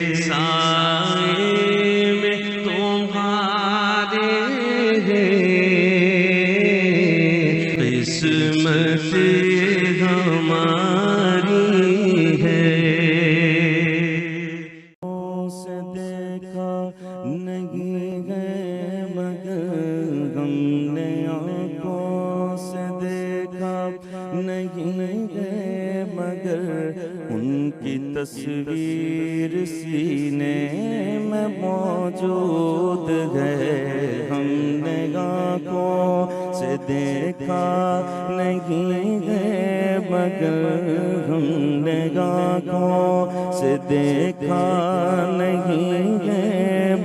سائے میں تمہارے ہیں، قسمت ہماری ہے۔ سے دیکھا نہیں ہے مگر ہم نے آنکھوں سے دیکھا نہیں ہے مگر ان کی تصویر سینے میں موجود ہے۔ ہم نے آنکھوں سے دیکھا نہیں ہے مگر ہم نے آنکھوں سے دیکھا نہیں ہے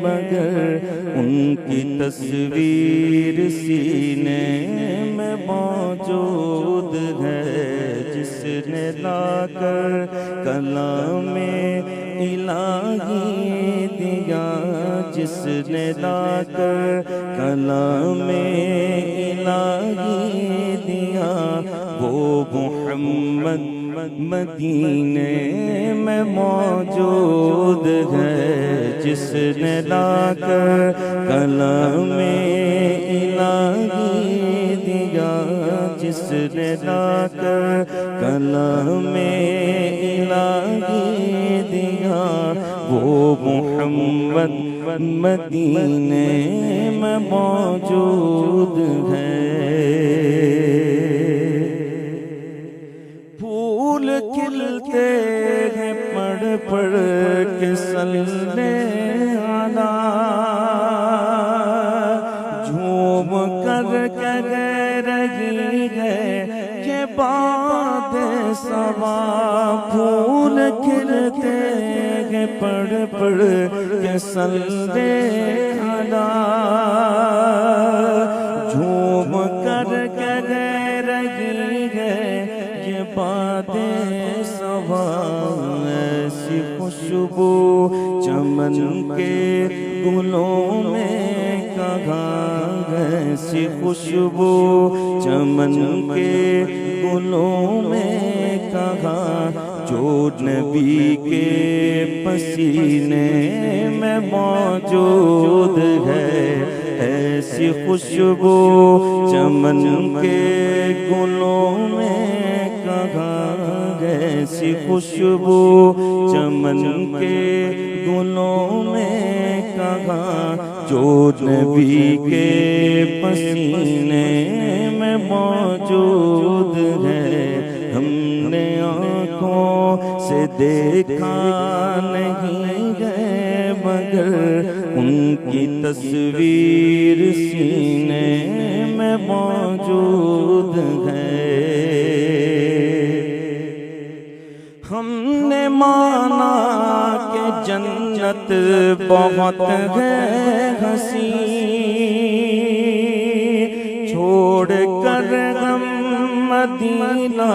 مگر ان کی تصویر سینے میں موجود ہے۔ جس نے لا کر کلام الہی دیا، جس نے لا کر کلام الہی دیا، وہ محمد مدینے میں موجود ہے۔ جس نے لا کر کلام الہی دیا، جس نے لا کر کلام الہی دیا، وہ محمد مدینے میں موجود ہے۔ پھول کھلتے ہیں پڑھ پڑھ کے صلی علی، جھوم کر کہہ رہی ہے کہ باد صبا۔ پھول کھلتے ہیں پڑھ پڑھ کے صلی علی، جھوم کر کہہ رہی ہے یہ باتیں صبا۔ ایسی خوشبو چمن کے گلوں میں کہاں، ایسی خوشبو چمن کے گلوں میں کہاں، جو نبی کے پسینے میں موجود ہے۔ ایسی خوشبو چمن کے گلوں میں کہاں، ایسی خوشبو چمن کے گلوں میں کہاں، جو نبی کے پسینے میں موجود ہے۔ ہم نے آنکھوں سے دیکھا نہیں ہے مگر ان کی تصویر سینے میں موجود ہے۔ ہم نے مانا کہ جنت بہت ہے حسین، چھوڑ کر ہم مدینہ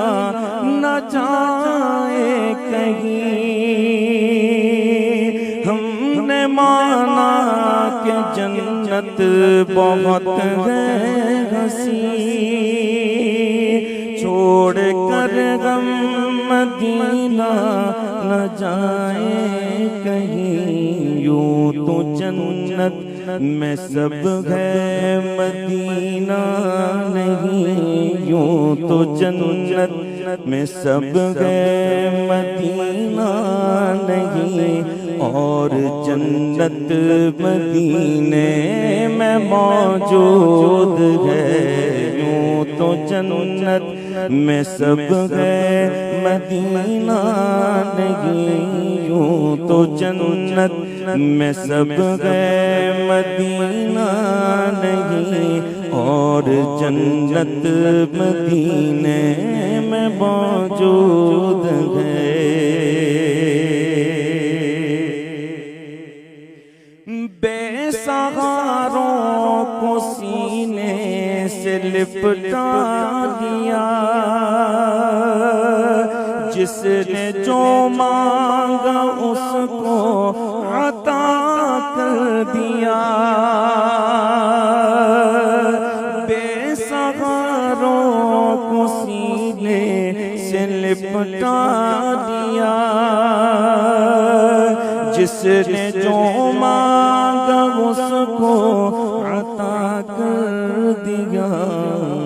نہ جائے کہیں۔ ہم نے مانا کہ جنت بہت ہے حسین، چھوڑ کر ہم مدینہ نہ جائے کہیں۔ یوں تو جنت میں سب ہے مدینہ نہیں، یوں تو جنت میں سب ہے مدینہ نہیں، اور جنت مدینے میں موجود ہے۔ یوں تو جنت میں سب ہے مدینہ نہیں، یوں تو جنت میں سب ہے مدینہ نہیں، اور جنت مدینے میں موجود ہے۔ بے سہاروں کو سینے سے لپٹا دیا، جس نے جو مانگا اس کو عطا کر دیا۔ بے سہاروں کو سینے سے لپٹا دیا، جس جس نے جو مانگا اس کو عطا کر دیا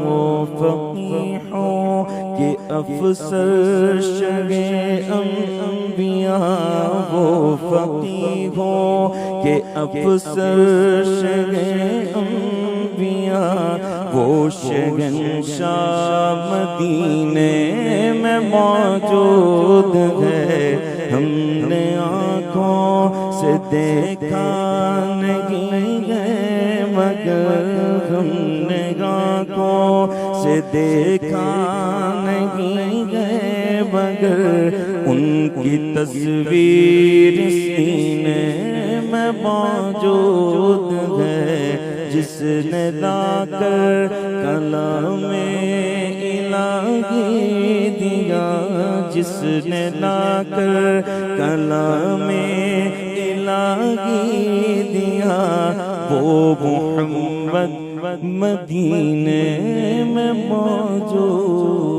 وہ فقیحوں کے افسر شگے انبیاء وہ فقیحوں کے افسر شگے انبیاء وہ شہنشاہ مدینے میں موجود ہے ہم نے آنکھوں سے دیکھا نہیں ہے مگر ہم نے آنکھوں سے دیکھا نہیں ہے مگر ان کی تصویر سینے میں موجود ہے جس نے لا کر کلام الہی دیا جس نے لا کر کلام الہی دیا وہ محمد مدینے میں موجود